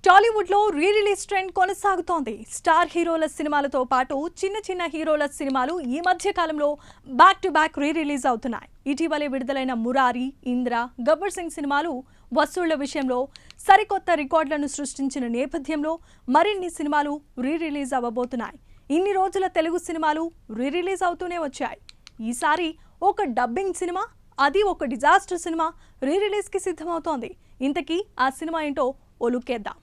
టాలీవుడ్ లో re release trend కొనసాగుతోంది. Star హీరోల సినిమాలతో పాటు చిన్న చిన్న హీరోల సినిమాలు ఈ మధ్య కాలంలో back to back re release అవుతున్నాయి. ఇటీవలే విడుదలైన మురారి, ఇంద్ర, గబ్బర్ సింగ్ సినిమాలు వసూళ్ల విషయంలో సరికొత్త రికార్డులను సృష్టించిన నేపథ్యంలో మరిన్ని సినిమాలు రీ రిలీజ్ అవ్వబోతున్నాయి. ఇన్ని రోజుల తెలుగు సినిమాలు రీ రిలీజ్ అవుతూనే వచ్చాయి. ఈసారి ఒక డబ్బింగ్ సినిమా, అది ఒక డిజాస్టర్ సినిమా రీ రిలీజ్ కి సిద్ధమవుతోంది. ఇంతకీ ఆ సినిమా ఏంటో ఓ లుక్కేద్దాం.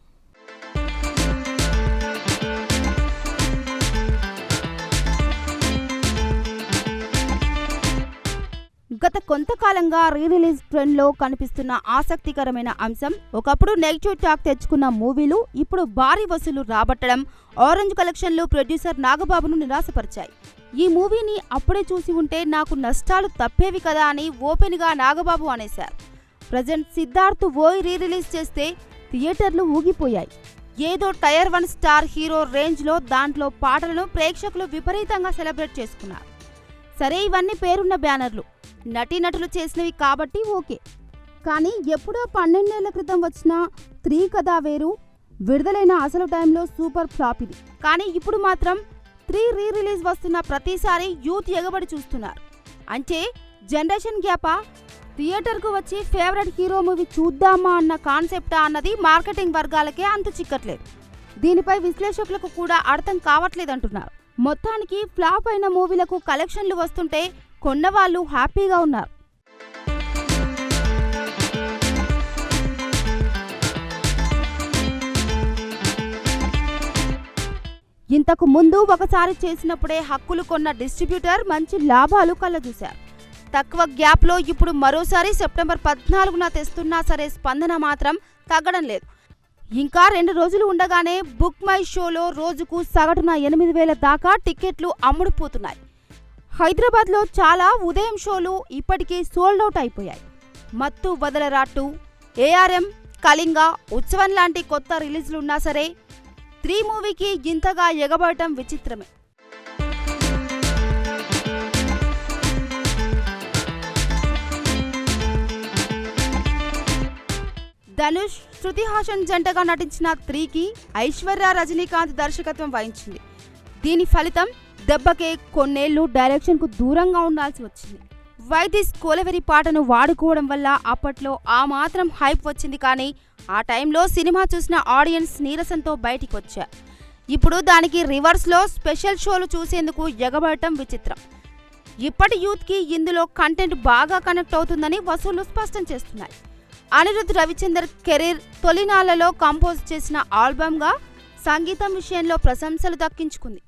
గత కొంతకాలంగా రీ రిలీజ్ ట్రెండ్ లో కనిపిస్తున్న ఆసక్తికరమైన అంశం, ఒకప్పుడు నెగిటివ్ టాక్ తెచ్చుకున్న మూవీలు ఇప్పుడు భారీ వసూలు రాబట్టడం ఆరెంజ్ కలెక్షన్లు ప్రొడ్యూసర్ నాగబాబును నిరాశపరిచాయి. ఈ మూవీని అప్పుడే చూసి ఉంటే నాకు నష్టాలు తప్పేవి కదా అని ఓపెన్ గా నాగబాబు అనేశారు. ప్రజెంట్ సిద్ధార్థ్ ఓయ్ రీ రిలీజ్ చేస్తే థియేటర్లు ఊగిపోయాయి. ఏదో టైర్ 1 స్టార్ హీరో రేంజ్ లో దాంట్లో పాటలను ప్రేక్షకులు విపరీతంగా సెలబ్రేట్ చేసుకున్నారు. సరే, ఇవన్నీ పేరున్న బ్యానర్లు, నటీనటులు చేసినవి కాబట్టి ఓకే. కానీ ఎప్పుడో 12 ఏళ్ల క్రితం వచ్చిన 3 కథ వేరు, విడుదలైన అసలు టైంలో సూపర్ ఫ్లాప్ ఇది. కానీ ఇప్పుడు మాత్రం 3 రీ రిలీజ్ వస్తున్న ప్రతిసారి యూత్ ఎగబడి చూస్తున్నారు. అంటే జనరేషన్ గ్యాపా, థియేటర్కు వచ్చి ఫేవరెట్ హీరో మూవీ చూద్దామా అన్న కాన్సెప్టా అన్నది మార్కెటింగ్ వర్గాలకే అంతు చిక్కట్లేదు. దీనిపై విశ్లేషకులకు కూడా అర్థం కావట్లేదంటున్నారు. మొత్తానికి ఫ్లాప్ అయిన మూవీలకు కలెక్షన్లు వస్తుంటే కొన్నవాళ్లు హ్యాపీగా ఉన్నారు. ఇంతకు ముందు ఒకసారి చేసినప్పుడే హక్కులు కొన్న డిస్ట్రిబ్యూటర్ మంచి లాభాలు కళ్ళజూశారు. తక్కువ గ్యాప్లో ఇప్పుడు మరోసారి సెప్టెంబర్ 14న తెస్తున్నా సరే స్పందన మాత్రం తగ్గడం లేదు. ఇంకా 2 రోజులు ఉండగానే బుక్ మై షోలో రోజుకు సగటున 8,000 దాకా టికెట్లు అమ్ముడుపోతున్నాయి. హైదరాబాద్లో చాలా ఉదయం షోలు ఇప్పటికీ సోల్డ్ అవుట్ అయిపోయాయి. మత్తు వదలరా 2, ఏఆర్ఎం, కళింగ, ఉత్సవం లాంటి కొత్త రిలీజ్లున్నా సరే 3 మూవీకి ఇంతగా ఎగబడటం విచిత్రమే. ధనుష్, శృతి హాసన్ జంటగా నటించిన 3కి ఐశ్వర్య రజనీకాంత్ దర్శకత్వం వహించింది. దీని ఫలితం దెబ్బకే కొన్నేళ్లు డైరెక్షన్కు దూరంగా ఉండాల్సి వచ్చింది. వైదిస్ కోలవెరి పాటను వాడుకోవడం వల్ల అప్పట్లో ఆ మాత్రం హైప్ వచ్చింది. కానీ ఆ టైంలో సినిమా చూసిన ఆడియన్స్ నీరసంతో బయటికి వచ్చారు. ఇప్పుడు దానికి రివర్స్లో స్పెషల్ షోలు చూసేందుకు ఎగబడటం విచిత్రం. ఇప్పటి యూత్కి ఇందులో కంటెంట్ బాగా కనెక్ట్ అవుతుందని వసూళ్లు స్పష్టం చేస్తున్నాయి. అనిరుద్ రవిచందర్ కెరీర్ తొలినాళ్లలో కంపోజ్ చేసిన ఆల్బమ్గా సంగీతం విషయంలో ప్రశంసలు దక్కించుకుంది.